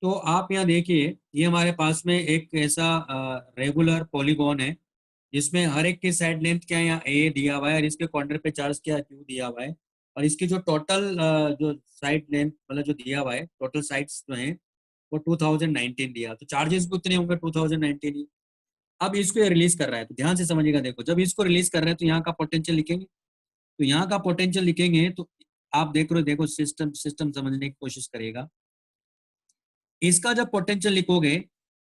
तो आप यहाँ देखिए, ये हमारे पास में एक ऐसा रेगुलर पॉलीगॉन है जिसमें हर एक की साइड लेंथ क्या है, यहाँ ए दिया हुआ है और इसके कॉर्नर पे चार्ज क्या क्यू दिया हुआ है। और इसकी जो टोटल जो साइड लेंथ मतलब जो दिया हुआ है, टोटल साइड्स जो है वो 2019 दिया, तो चार्जेस भी उतने होंगे 2019 ही। अब इसको ये रिलीज कर रहा है, तो ध्यान से समझिएगा। देखो, जब इसको रिलीज कर रहे हैं तो यहाँ का पोटेंशियल लिखेंगे, तो यहाँ का पोटेंशियल लिखेंगे तो आप देख रहे हो, देखो सिस्टम सिस्टम समझने की कोशिश करिएगा। इसका जब पोटेंशियल लिखोगे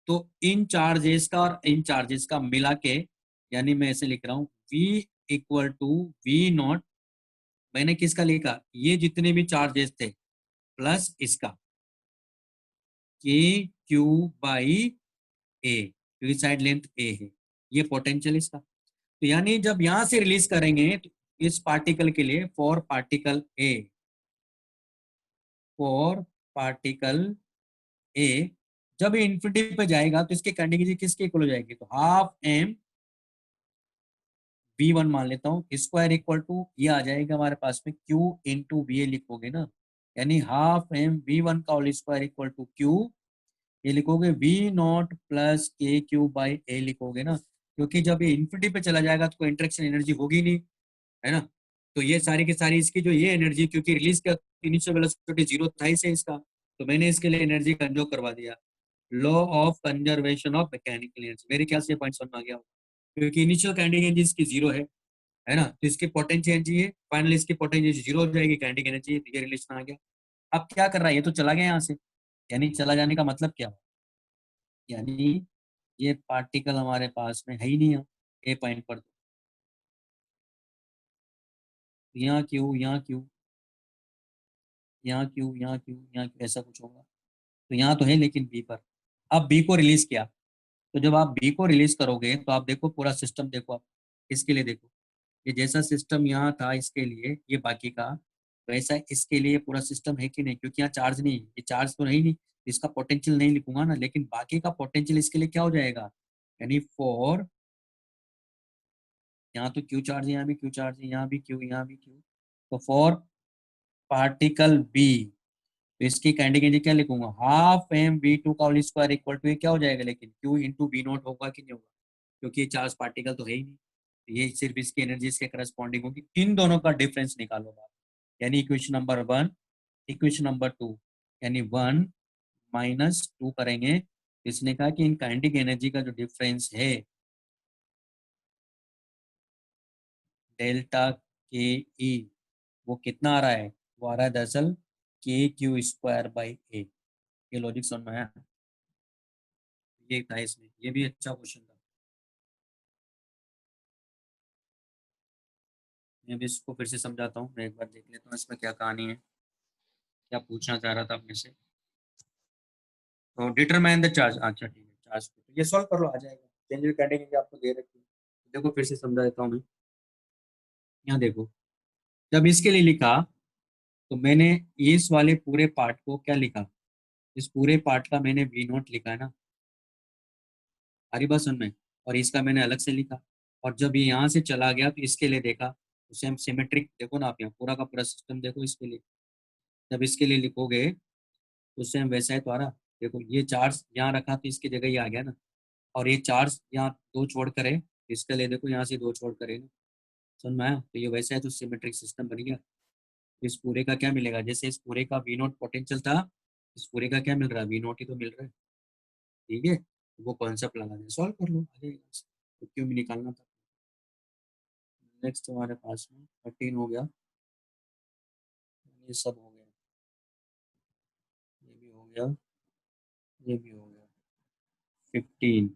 तो इन चार्जेस का और इन चार्जेस का मिला के, यानी मैं ऐसे लिख रहा हूँ V equal to V not, मैंने किसका लिखा, ये जितने भी चार्जेस थे प्लस इसका के क्यू बाई ए, क्योंकि साइड लेंथ ए है, ये पोटेंशियल इसका। तो यानी जब यहां से रिलीज करेंगे तो इस पार्टिकल के लिए, फॉर पार्टिकल ए, जब ये इन्फिनिटी पे जाएगा तो इसकी कंडीशन किसके इक्वल हो जाएगी, तो हाफ एम V1 मान लेता हूँ स्क्वायर इक्वल टू, ये आ जाएगा हमारे पास में Q इंटू वी ए लिखोगे ना, यानी हाफ एम V1 का whole square equal to Q, ये लिखोगे V नॉट प्लस के क्यू बाई ए लिखोगे ना, क्योंकि जब ये इन्फिनिटी पे चला जाएगा तो कोई इंटरेक्शन एनर्जी होगी नहीं, है ना। तो ये सारी की सारी इसकी जो ये एनर्जी, क्योंकि रिलीज का इनिशियल वेलोसिटी जीरो था ही से इसका, तो मैंने इसके लिए एनर्जी कंजर्व करवा दिया। Law of conservation of mechanical energy, मेरे ख्याल से ये पॉइंट समझ में आ गया होगा। क्योंकि इनिशियल काइनेटिक एनर्जी इसकी जीरो है ना, तो इसकी पोटेंशियल एनर्जी है, फाइनली इसकी पोटेंशियल जीरो हो जाएगी, काइनेटिक एनर्जी, ये रिलेशन आ गया। अब क्या कर रहा है, ये तो चला गया यहाँ से, यानी चला जाने का मतलब क्या, यानी ये पार्टिकल हमारे पास में है ही नहीं है ए पॉइंट पर, तो यहाँ क्यों, यहाँ क्यों, यहाँ क्यों, यहाँ क्यों, यहाँ क्यों, ऐसा कुछ होगा। तो यहाँ तो है लेकिन बी पर, अब बी को रिलीज किया, तो जब आप बी को रिलीज करोगे तो आप देखो पूरा सिस्टम, देखो आप इसके लिए देखो, ये जैसा सिस्टम यहाँ था इसके लिए, ये बाकी का वैसा इसके लिए पूरा सिस्टम है कि नहीं, क्योंकि यहाँ चार्ज नहीं है, ये चार्ज तो नहीं, नहीं इसका पोटेंशियल नहीं लिखूंगा ना, लेकिन बाकी का पोटेंशियल इसके लिए क्या हो जाएगा, यानी फॉर, यहाँ तो क्यू चार्ज है, यहाँ भी क्यू चार्ज है, यहाँ भी क्यू, यहाँ भी क्यू, तो फॉर पार्टिकल बी, तो इसकी कैंडिडेट क्या लिखूंगा, हाफ एम वी टू का होल स्क्वायर इक्वल टू, ये क्या हो जाएगा, लेकिन क्यू इंटू बी नॉट होगा कि नहीं होगा, क्योंकि ये चार्ज पार्टिकल तो है ही नहीं, ये सिर्फ इसकी एनर्जी के करस्पॉन्डिंग होगी। इन दोनों का डिफरेंस निकालो आप, यानी equation number one, equation number two, यानी वन माइनस टू करेंगे, इसने कहा कि इन काइनेटिक एनर्जी का जो डिफरेंस है डेल्टा के ई, वो कितना आ रहा है, वो आ रहा है दरअसल के क्यू स्क्वायर बाई ए। ये लॉजिक समझ में आया, ये था इसमें, ये भी अच्छा क्वेश्चन था। मैं भी इसको फिर से समझाता हूँ, मैं एक बार देख लेता हूँ इसमें क्या कहानी है, क्या पूछना चाह रहा था अपने से। तो डिटरमाइन द चार्ज, अच्छा ठीक है, चार्ज तो ये सॉल्व कर लो, आ जाएगा। चेंज कैटेगरी आपको दे रखी है, देखो फिर से समझा देता हूँ मैं। यहाँ देखो, जब इसके लिए लिखा तो मैंने इस वाले पूरे पार्ट को क्या लिखा, इस पूरे पार्ट का मैंने वी नोट लिखा है ना, हरी बात सुन में, और इसका मैंने अलग से लिखा। और जब ये यहाँ से चला गया तो इसके लिए देखा, तो सेम सिमेट्रिक देखो ना आप, यहाँ पूरा का पूरा सिस्टम देखो इसके लिए, जब इसके लिए लिखोगे तो सेम वैसा है तुम्हारा। देखो ये चार्ज यहाँ रखा तो इसकी जगह ये आ गया ना, और ये चार्ज यहाँ दो छोड़ करे, इसके लिए देखो यहाँ से दो छोड़ करे ना, समझ में आया, तो ये वैसा है, तो सिमेट्रिक सिस्टम बन गया। इस पूरे का क्या मिलेगा, जैसे इस पूरे का वी नोट पोटेंशियल था, इस पूरे का क्या मिल रहा है, वी नोट ही तो मिल रहा है, ठीक है। तो वो कॉन्सेप्ट लगा दे, सॉल्व कर लो, आ जाएगा, तो क्यों भी निकालना था। नेक्स्ट हमारे पास में 13 हो गया, ये सब हो गया, ये भी हो गया, ये भी हो गया, 15।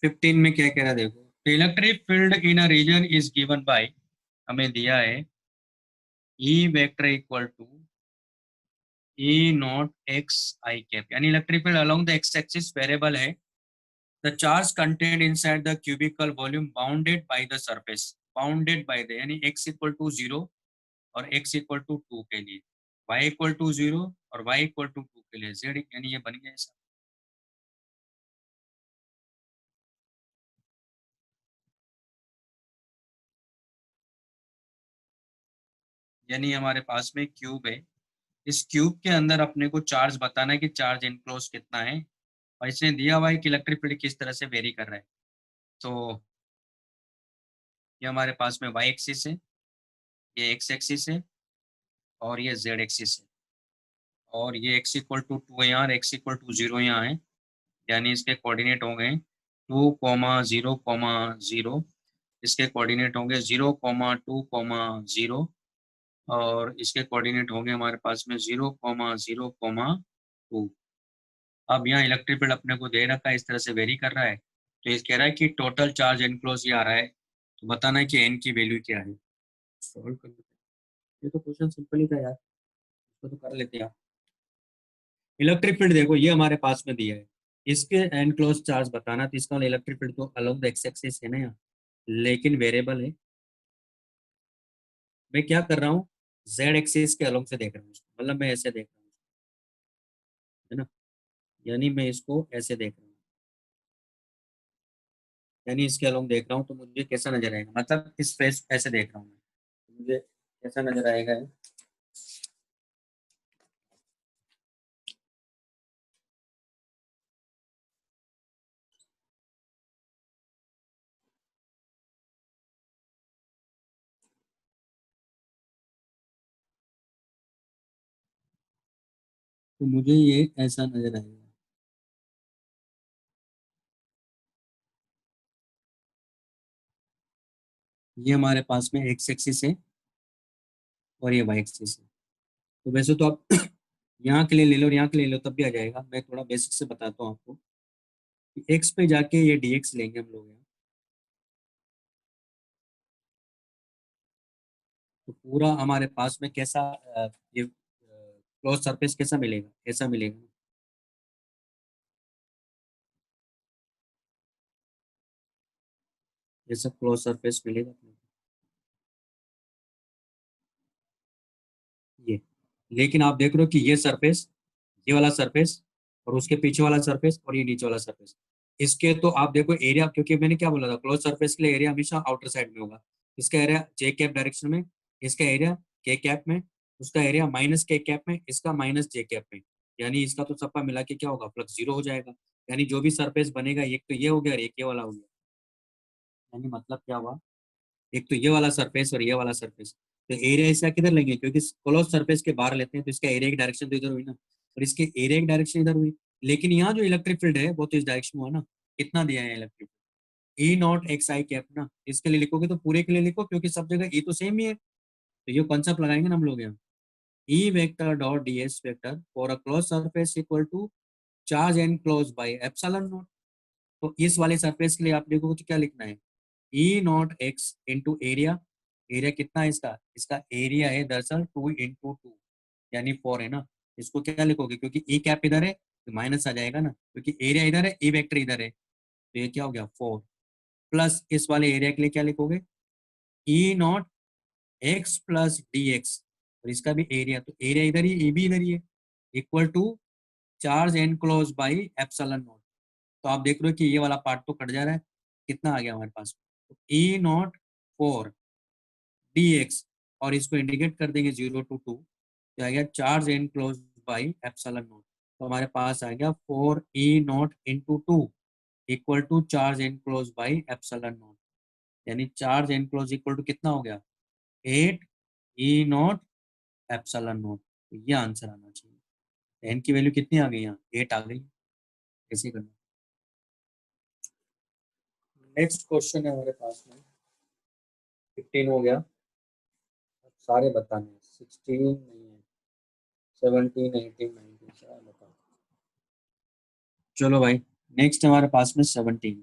15 में क्या कह रहा है देखो, electric field in a region is given by, हमें दिया है E vector equal to E naught x i cap, यानी electric field along the x axis variable है, the charge contained inside the cubical volume bounded by the surface, bounded by the, यानी x equal to zero और x equal to two के लिए, y equal to zero और y equal to 2 के लिए z, यानी ये बन गया ऐसा। यानी हमारे पास में क्यूब है, इस क्यूब के अंदर अपने को चार्ज बताना है कि चार्ज इनक्लोज कितना है, और इसने दिया हुआ है कि इलेक्ट्रिक फील्ड किस तरह से वेरी कर रहा है। तो ये हमारे पास में y एक्सिस है, ये x एक्सिस है, और ये z एक्सिस है, और ये x इक्वल टू 2 है यहाँ, और x इक्वल टू 0 यहाँ है। यानी इसके कोऑर्डिनेट हो गए 2,0,0, इसके कोऑर्डिनेट होंगे 0,2,0, और इसके कोऑर्डिनेट होंगे हमारे पास में 0,0,2। अब यहाँ इलेक्ट्रिक फील्ड अपने को दे रखा है, इस तरह से वेरी कर रहा है, तो ये कह रहा है कि टोटल चार्ज एनक्लोज ये आ रहा है, तो बताना है कि एन की वैल्यू क्या है। सॉल्व कर लेते हैं। ये तो क्वेश्चन सिंपल ही था यार, इसको तो कर लेते हैं। इलेक्ट्रिक फील्ड देखो ये हमारे पास में दिया है, इसके एनक्लोज चार्ज बताना, तो इसका इलेक्ट्रिक फील्ड तो अलोंग द एक्स एक्सिस है ना यहाँ, लेकिन वेरिएबल है। मैं क्या कर रहा हूँ, जेड एक्सिस के अलोंग से देख रहा हूँ इसको, मतलब मैं ऐसे देख रहा हूँ, है ना, यानी मैं इसको ऐसे देख रहा हूँ, यानी इसके अलोंग देख रहा हूँ, तो मुझे कैसा नजर आएगा, मतलब इस फेस ऐसे देख रहा हूँ मैं, तो मुझे कैसा नजर आएगा। तो मुझे ये ऐसा नजर आएगा। ये हमारे पास में एक्स एक्सिस है, और ये वाई एक्सिस है। तो वैसे तो आप यहाँ के लिए ले लो और यहाँ के लिए ले लो तब भी आ जाएगा, मैं थोड़ा बेसिक से बताता हूँ आपको। एक्स पे जाके ये dx लेंगे हम लोग यहाँ, तो पूरा हमारे पास में कैसा ये क्लोज सरफेस कैसा मिलेगा, ऐसा मिलेगा। ये सब क्लोज सरफेस मिलेगा अपने को। ये, लेकिन आप देख रहे हो कि ये सरफेस, ये वाला सरफेस, और उसके पीछे वाला सरफेस, और ये नीचे वाला सरफेस, इसके तो आप देखो एरिया, क्योंकि मैंने क्या बोला था क्लोज सरफेस के लिए एरिया हमेशा आउटर साइड में होगा, इसका एरिया जे कैप डायरेक्शन में, इसका एरिया के कैप में, उसका एरिया माइनस के कैप में, इसका माइनस जे कैप में, यानी इसका तो सबका मिला के क्या होगा, फ्लक्स जीरो हो जाएगा। यानी जो भी सरफेस बनेगा एक तो ये हो गया और एक ये वाला हो गया, यानी मतलब क्या हुआ, एक तो ये वाला सरफेस और ये वाला सरफेस, तो एरिया इसका किधर लेंगे, क्योंकि क्लोज सरफेस के बाहर लेते हैं तो इसका एरिया की डायरेक्शन तो इधर हुई ना, और इसके एरिया की डायरेक्शन इधर हुई। लेकिन यहाँ जो इलेक्ट्रिक फील्ड है वो तो इस डायरेक्शन में हुआ ना, कितना दिया है electric, E naught x i cap ना, इसके लिए लिखोगे तो पूरे के लिए लिखो, क्योंकि सब जगह ई तो सेम ही है, तो ये कॉन्सेप्ट लगाएंगे ना हम लोग यहाँ, E vector dot D S vector for a closed surface equal to charge enclosed by epsilon not. तो इस वाले सरफेस के लिए आप देखोगे तो क्या लिखना है, E naught x into area, area कितना है इसका, इसका एरिया है दरअसल 2 इंटू 2, यानी 4 है ना। इसको क्या लिखोगे, क्योंकि ई कैप इधर है तो माइनस आ जाएगा ना, क्योंकि एरिया इधर है, ई वेक्टर इधर है, तो ये क्या हो गया 4, प्लस इस वाले एरिया के लिए क्या लिखोगे, E naught x plus d x, और इसका भी एरिया, तो एरिया इधर ही, ई भी इधर ही है, equal to charge enclosed by epsilon not. तो आप देख रहे हो कि ये वाला पार्ट तो कट जा रहा है, कितना आ गया हमारे पास, ई नॉट 4 डी एक्स, और इसको इंडिकेट कर देंगे 0 to 2, तो आ गया charge enclosed by epsilon not. तो हमारे पास आ गया 4 E0 into 2 equal to charge enclosed by epsilon not, यानी चार्ज एनक्लोज इक्वल टू कितना हो गया, 8 E0 एप्सिलॉन नॉट। तो ये आंसर आना चाहिए, एन की वैल्यू कितनी आ गई यहाँ, 8 आ गई। ऐसे करना। नेक्स्ट क्वेश्चन है हमारे पास में, 15 हो गया, अब सारे बताने हैं, 16 नहीं है, 17, 18, 19 सारे बताओ। चलो भाई, नेक्स्ट हमारे पास में 17।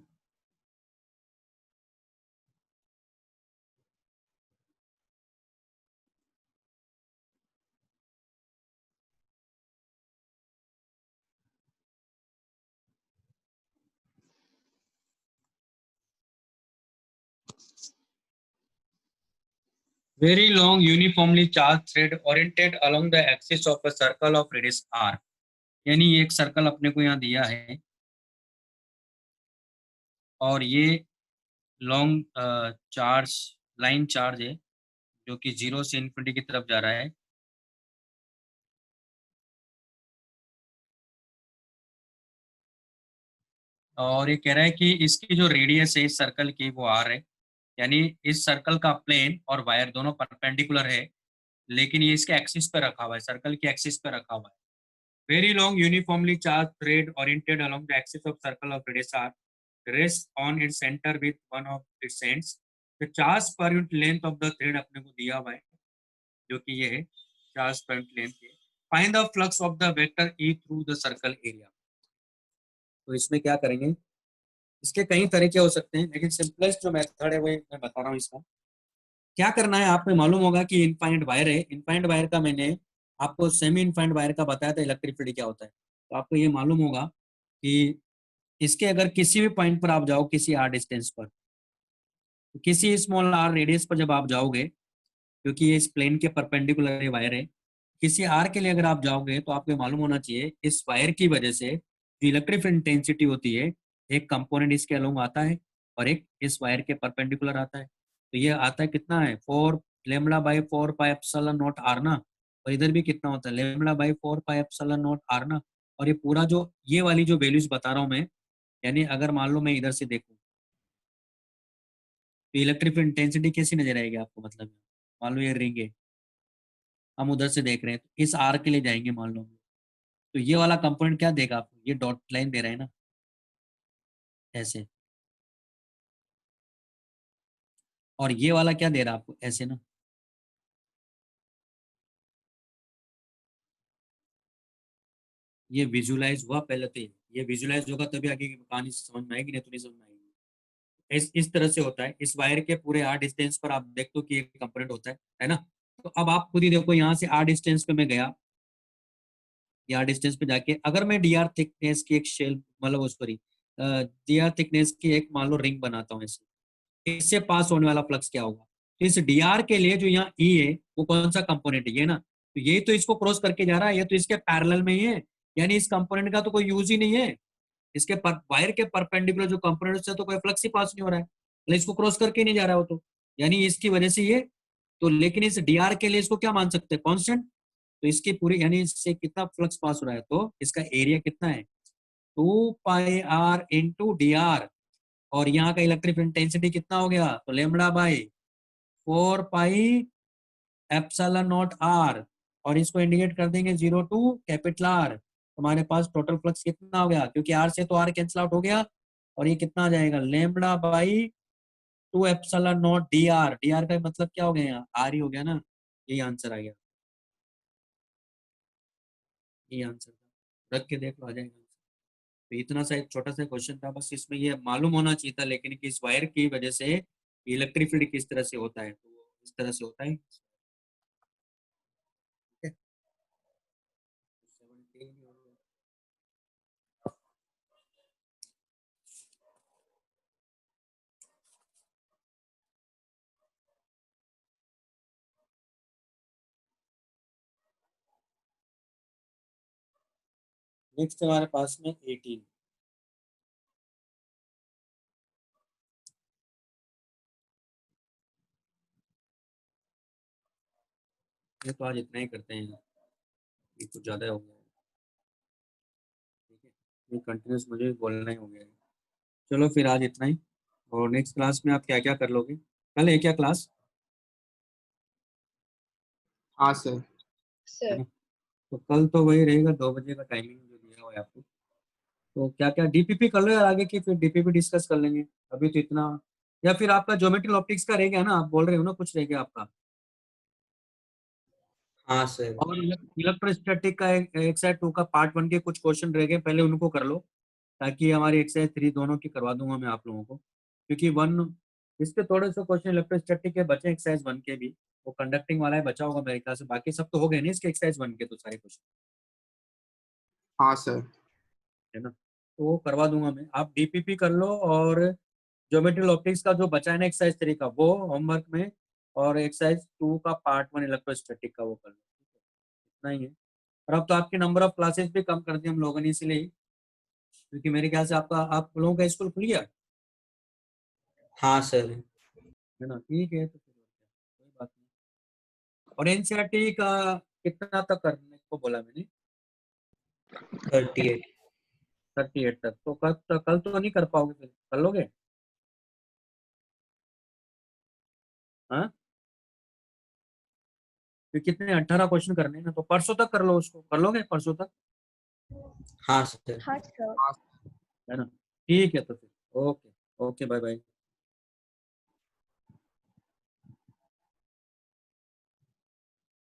Very long uniformly charge thread oriented along the axis of a circle of radius R. यानी एक सर्कल अपने को यहाँ दिया है और ये लॉन्ग चार्ज लाइन चार्ज है जो कि 0 से इन्फिनिटी की तरफ जा रहा है। और ये कह रहा है कि इसकी जो रेडियस है इस सर्कल की वो आर है। यानी इस सर्कल का प्लेन और वायर दोनों परपेंडिकुलर है, लेकिन ये इसके एक्सिस पे रखा हुआ है, सर्कल के एक्सिस पे रखा हुआ है। Very long uniformly charge thread oriented along the axis of circle of radius R rest on its centre with one of its ends. The charge per unit length of the thread अपने को दिया हुआ है जो कि ये है charge per unit length है। Find the flux of the vector E through the circle area. तो इसमें क्या करेंगे, इसके कई तरीके हो सकते हैं, लेकिन सिंपलेस्ट जो मेथड है वो मैं बता रहा हूँ। इसका क्या करना है, आपको मालूम होगा कि इनफाइनाइट वायर है। इनफाइनाइट वायर का मैंने आपको सेमी इनफाइनाइट वायर का बताया था इलेक्ट्रिक फील्ड क्या होता है। तो आपको ये मालूम होगा कि इसके अगर किसी भी पॉइंट पर आप जाओ, किसी आर डिस्टेंस पर, तो किसी स्मॉल आर रेडियस पर जब आप जाओगे, क्योंकि ये इस प्लेन के परपेंडिकुलर वायर है, किसी आर के लिए अगर आप जाओगे तो आपको मालूम होना चाहिए इस वायर की वजह से जो इलेक्ट्रिक इंटेंसिटी होती है, एक कंपोनेंट इसके अलोंग आता है और एक इस वायर के परपेंडिकुलर आता है। तो ये आता है कितना है, 4 λ/4 πε0 आर ना। और इधर भी कितना होता है, λ/4 πε0 आर ना। और ये पूरा जो ये वाली जो वैल्यूज बता रहा हूँ मैं, यानी अगर मान लो मैं इधर से देखूं तो इलेक्ट्रिक इंटेंसिटी कैसी नजर आएगी आपको, मतलब मान लो ये रिंग है, हम उधर से देख रहे हैं, तो इस आर के लिए जाएंगे मान लो, तो ये वाला कंपोनेंट क्या देगा आपको, ये डॉट लाइन दे रहा है ना ऐसे, और ये वाला क्या दे रहा है आपको ऐसे ना। ये विजुलाइज हुआ पहले तो, ये विजुलाइज होगा तभी आगे की कहानी समझ में आएगी, नहीं तो नहीं समझ में आएगी। इस तरह से होता है, इस वायर के पूरे आर डिस्टेंस पर आप देखते हो कि एक कंपोनेंट होता है ना। तो अब आप खुद ही देखो, यहाँ से आर डिस्टेंस पे मैं गया, आर डिस्टेंस पे जाके अगर मैं डी आर थिकनेस की एक शेल, मतलब सॉरी, डी आर थिकनेस की एक मान लो रिंग बनाता हूँ ऐसे, इससे पास होने वाला फ्लक्स क्या होगा। तो इस डीआर के लिए जो यहाँ ई है वो कौन सा कंपोनेंट है, ये ना। तो ये तो इसको क्रॉस करके जा रहा है, ये तो इसके पैरेलल में ही है, यानी इस कंपोनेंट का तो कोई यूज ही नहीं है। इसके वायर के परपेंडिकुलर जो कंपोनेंट से तो कोई फ्लक्स ही पास नहीं हो रहा है, मतलब इसको क्रॉस करके नहीं जा रहा है वो तो, यानी इसकी वजह से ये। तो लेकिन इस डीआर के लिए इसको क्या मान सकते हैं, कॉन्स्टेंट। तो इसकी पूरी यानी इससे कितना फ्लक्स पास हो रहा है, तो इसका एरिया कितना है, 2 πr × डी आर। और यहाँ का इलेक्ट्रिक इंटेंसिटी कितना हो गया, तो λ/4 πε0 आर। और इसको इंडिकेट कर देंगे 0 टू कैपिटल आर। हमारे पास टोटल फ्लक्स कितना हो गया, क्योंकि आर से तो आर कैंसिल आउट हो गया, और ये कितना आ जाएगा, λ/2 ε0 डी आर। डी आर का मतलब क्या हो गया, यहाँ आर ही हो गया ना। यही आंसर आ गया, यही आंसर था, रख के देख लो आ जाएगा। तो इतना सा एक छोटा सा क्वेश्चन था, बस इसमें ये मालूम होना चाहिए था, लेकिन कि इस वायर की वजह से इलेक्ट्रिक फील्ड किस तरह से होता है, तो वो इस तरह से होता है। नेक्स्ट हमारे पास में 18। ये तो आज इतना ही करते हैं, ये कुछ ज्यादा हो गया है। ठीक है, ये कंटिन्यूस मुझे भी बोलना ही हो गया है। चलो फिर आज इतना ही, और नेक्स्ट क्लास में आप क्या क्या कर लोगे, कल है क्या क्लास, हाँ सर। है ना। तो कल तो वही रहेगा, 2 बजे का टाइमिंग जो दिया हुआ है आपको। तो क्या क्या डीपीपी कर लो यार आगे की, फिर डीपीपी डिस्कस कर लेंगे। अभी तो इतना, या फिर आपका ज्योमेट्री ऑप्टिक्स का रह गया ना, आप बोल रहे हो ना कुछ रह गया आपका। हाँ सर। और इलेक्ट्रोस्टैटिक का एक्सरसाइज 2 का पार्ट 1 के कुछ क्वेश्चन रह गए, पहले उनको कर लो, ताकि हमारी एक्सरसाइज 3 दोनों की करवा दूंगा मैं आप लोगों को, क्योंकि 1 इसके थोड़े से क्वेश्चन इलेक्ट्रोस्टैटिक के बचे, एक्सरसाइज 1 के भी, वो कंडक्टिंग वाला है बचा होगा मेरे ख्याल से, बाकी सब तो हो गए ना इसके एक्सरसाइज 1 के तो सारे क्वेश्चन, हाँ सर। है ना। तो वो करवा दूंगा मैं, आप डीपीपी कर लो, और ज्योमेट्रिकल ऑप्टिक्स का जो बचा है ना एक्सरसाइज 3 का, वो होमवर्क में और एक्सरसाइज 2 का पार्ट 1 इलेक्ट्रोस्टैटिक का वो कर लो, इतना ही है। और अब तो आपके नंबर ऑफ क्लासेस भी कम कर दिए हम लोगों ने इसलिए, क्योंकि मेरे ख्याल से आप लोगों का स्कूल खुल गया हाँ सर। है ना, ठीक है, तो फिर कोई बात नहीं। और एनसीईआरटी का कितना तक करने को बोला मैंने? 38। 38 तक, तो कल तो नहीं कर पाओगे, फिर कर लोगे? हाँ, फिर कितने 18 क्वेश्चन करने हैं ना, तो परसों तक कर लो उसको, कर लोगे परसों तक? हाँ सर। हाँ सर। है ना, ठीक है, तो फिर ओके, ओके, बाय बाय।